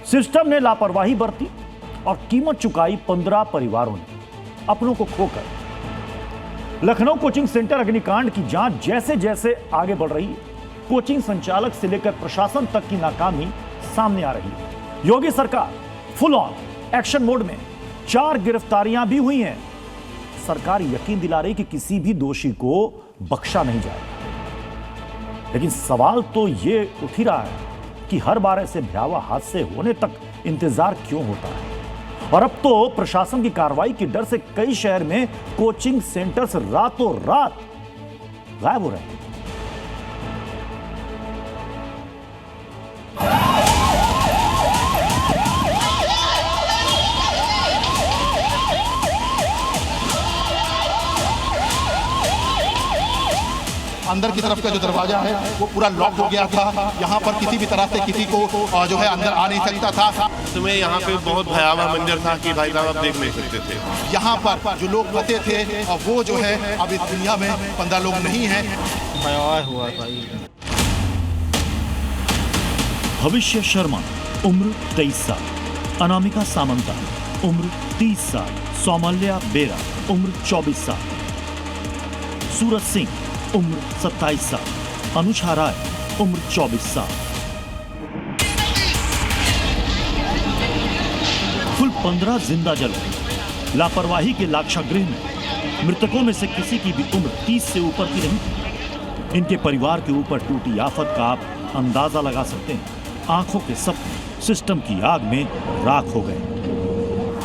System ने लापरवाही बरती और कीमत चुकाई 15 परिवारों ने अपनों को खोकर। लखनऊ कोचिंग सेंटर अग्निकांड की जांच जैसे जैसे आगे बढ़ रही है, कोचिंग संचालक से लेकर प्रशासन तक की नाकामी सामने आ रही है। योगी सरकार फुल ऑन एक्शन मोड में, 4 गिरफ्तारियां भी हुई हैं। सरकार यकीन दिला रही कि किसी भी दोषी को बख्शा नहीं जाएगा। लेकिन सवाल तो यह उठ ही रहा है कि हर बार ऐसे भयावह हादसे होने तक इंतजार क्यों होता है। और अब तो प्रशासन की कार्रवाई के डर से कई शहर में कोचिंग सेंटर्स रातों रात गायब हो रहे हैं। अंदर की तरफ का जो दरवाजा है वो पूरा लॉक हो गया था। यहाँ पर किसी भी तरह से किसी को जो है अंदर आ नहीं सकता था। तुम्हें यहाँ पे बहुत भयावह मंजर था कि भाई साहब आप देख नहीं सकते थे। यहाँ पर जो लोग फंसे थे और वो जो है अब इस दुनिया में 15 लोग नहीं हैं। हुआ भाई। भविष्य शर्मा उम्र 23 साल, अनामिका सामंता उम्र 30 साल, सौमल्या बेरा उम्र 24 साल, सूरज सिंह उम्र 27 साल, अनुषा राय उम्र 24 साल। कुल 15 जिंदा जले। लापरवाही के लाक्षागृह में मृतकों में से किसी की भी उम्र 30 से ऊपर की नहीं थी। इनके परिवार के ऊपर टूटी आफत का आप अंदाजा लगा सकते हैं। आंखों के सपने सिस्टम की आग में राख हो गए।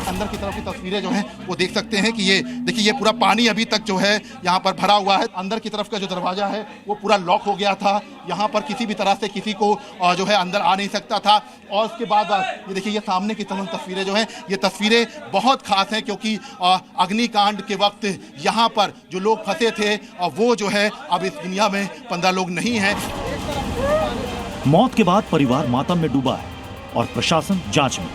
अंदर की तरफ की तस्वीरें जो हैं वो देख सकते हैं कि ये देखिए, ये पूरा पानी अभी तक जो है यहाँ पर भरा हुआ है। अंदर की तरफ का जो दरवाजा है वो पूरा लॉक हो गया था। यहाँ पर किसी भी तरह से किसी को जो है अंदर आ नहीं सकता था। और उसके बाद ये देखिए, ये सामने की तमाम तस्वीरें जो हैं, ये तस्वीरें बहुत खास हैं क्योंकि अग्निकांड के वक्त यहाँ पर जो लोग फंसे थे वो जो है अब इस दुनिया में 15 लोग नहीं हैं। मौत के बाद परिवार मातम में डूबा है और प्रशासन जांच में।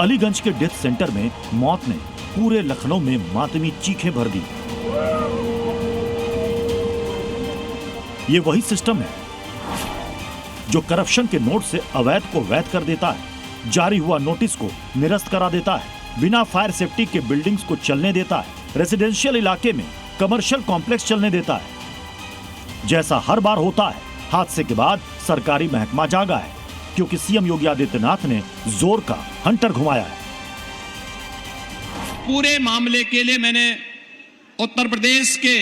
अलीगंज के डेथ सेंटर में मौत ने पूरे लखनऊ में मातमी चीखें भर दी। ये वही सिस्टम है जो करप्शन के नोट से अवैध को वैध कर देता है, जारी हुआ नोटिस को निरस्त करा देता है, बिना फायर सेफ्टी के बिल्डिंग्स को चलने देता है, रेजिडेंशियल इलाके में कमर्शियल कॉम्प्लेक्स चलने देता है। जैसा हर बार होता है, हादसे के बाद सरकारी महकमा जागा है क्योंकि सीएम योगी आदित्यनाथ ने जोर का हंटर घुमाया है। पूरे मामले के लिए मैंने उत्तर प्रदेश के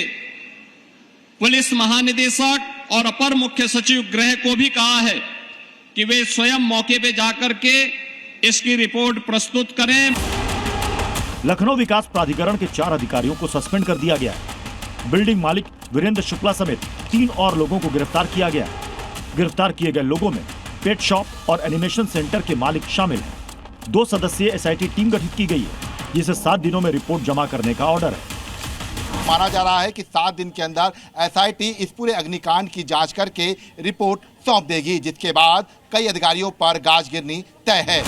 पुलिस महानिदेशक और अपर मुख्य सचिव गृह को भी कहा है कि वे स्वयं मौके पे जाकर के इसकी रिपोर्ट प्रस्तुत करें। लखनऊ विकास प्राधिकरण के 4 अधिकारियों को सस्पेंड कर दिया गया है। बिल्डिंग मालिक वीरेंद्र शुक्ला समेत 3 और लोगों को गिरफ्तार किया गया है। गिरफ्तार किए गए लोगों में पेट शॉप और एनिमेशन सेंटर के मालिक शामिल हैं। 2 सदस्यीय एसआईटी टीम गठित की गई है जिसे 7 दिनों में रिपोर्ट जमा करने का ऑर्डर है। माना जा रहा है कि 7 दिन के अंदर एसआईटी इस पूरे अग्निकांड की जांच करके रिपोर्ट सौंप देगी, जिसके बाद कई अधिकारियों पर गाज गिरनी तय है।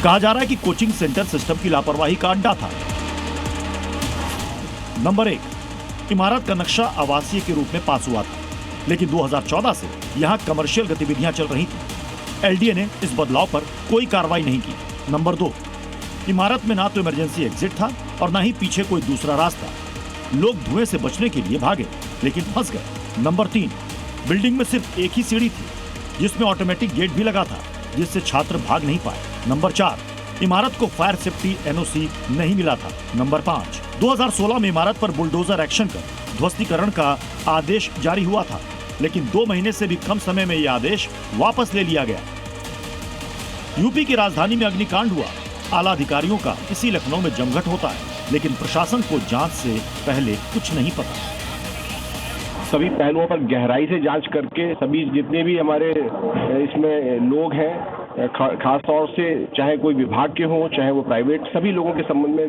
कहा जा रहा है कि कोचिंग सेंटर सिस्टम की लापरवाही का अड्डा था। नंबर 1, इमारत का नक्शा आवासीय के रूप में पास हुआ था, लेकिन 2014 से यहां कमर्शियल गतिविधियां चल रही थी। एलडीए ने इस बदलाव पर कोई कार्रवाई नहीं की। नंबर 2, इमारत में ना तो इमरजेंसी एग्जिट था और ना ही पीछे कोई दूसरा रास्ता। लोग धुएं से बचने के लिए भागे लेकिन फंस गए। नंबर 3, बिल्डिंग में सिर्फ एक ही सीढ़ी थी जिसमें ऑटोमेटिक गेट भी लगा था जिससे छात्र भाग नहीं पाए। नंबर 4, इमारत को फायर सेफ्टी एनओसी नहीं मिला था। नंबर 5, 2016 में इमारत पर बुलडोजर एक्शन कर ध्वस्तीकरण का आदेश जारी हुआ था, लेकिन 2 महीने से भी कम समय में यह आदेश वापस ले लिया गया। यूपी की राजधानी में अग्निकांड हुआ। आला अधिकारियों का इसी लखनऊ में जमघट होता है, लेकिन प्रशासन को जांच से पहले कुछ नहीं पता। सभी पहलुओं पर गहराई से जांच करके सभी जितने भी हमारे इसमें लोग हैं, खास तौर से चाहे कोई विभाग के हों चाहे वो प्राइवेट, सभी लोगों के संबंध में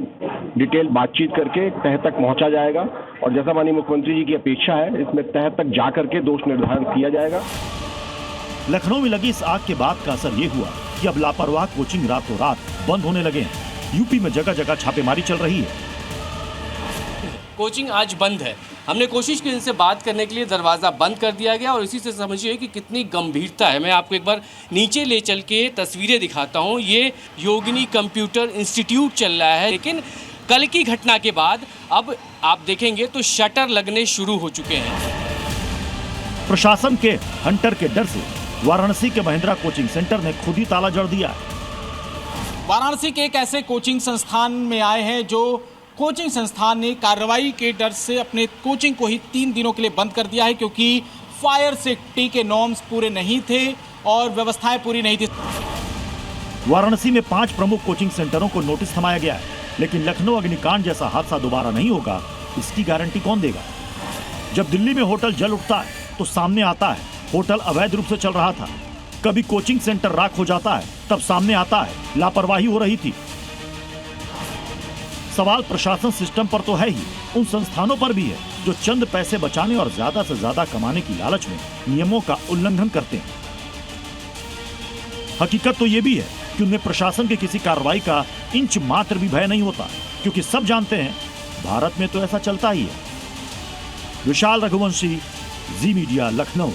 डिटेल बातचीत करके तह तक पहुंचा जाएगा। और जैसा माननीय मुख्यमंत्री जी की अपेक्षा है, इसमें तह तक जा करके दोष निर्धारण किया जाएगा। लखनऊ में लगी इस आग के बाद का असर ये हुआ कि अब लापरवाह कोचिंग रातों रात बंद होने लगे हैं। यूपी में जगह जगह छापेमारी चल रही है। कोचिंग आज बंद है। हमने कोशिश की इनसे बात करने के लिए, दरवाज़ा बंद कर दिया गया और इसी से समझिए कि कितनी गंभीरता है। मैं आपको एक बार नीचे ले चल के तस्वीरें दिखाता हूँ। ये योगिनी कंप्यूटर इंस्टीट्यूट चल रहा है, लेकिन कल की घटना के बाद अब आप देखेंगे तो शटर लगने शुरू हो चुके हैं। प्रशासन के हंटर के डर से वाराणसी के महिंद्रा कोचिंग सेंटर ने खुद ही ताला जड़ दिया है। वाराणसी के एक ऐसे कोचिंग संस्थान में आए हैं जो कोचिंग संस्थान ने कार्रवाई के डर से अपने कोचिंग को ही 3 दिनों के लिए बंद कर दिया है, क्योंकि फायर सेफ्टी के नॉर्म्स पूरे नहीं थे और व्यवस्थाएं पूरी नहीं थी। वाराणसी में 5 प्रमुख कोचिंग सेंटरों को नोटिस थमाया गया है, लेकिन लखनऊ अग्निकांड जैसा हादसा दोबारा नहीं होगा, इसकी गारंटी कौन देगा? जब दिल्ली में होटल जल उठता है तो सामने आता है होटल अवैध रूप से चल रहा था। कभी कोचिंग सेंटर राख हो जाता है तब सामने आता है लापरवाही हो रही थी। सवाल प्रशासन सिस्टम पर तो है ही, उन संस्थानों पर भी है जो चंद पैसे बचाने और ज्यादा से ज्यादा कमाने की लालच में नियमों का उल्लंघन करते हैं। हकीकत तो यह भी है कि उनमें प्रशासन की किसी कार्रवाई का इंच मात्र भी भय नहीं होता, क्योंकि सब जानते हैं भारत में तो ऐसा चलता ही है। विशाल रघुवंशी, जी मीडिया, लखनऊ।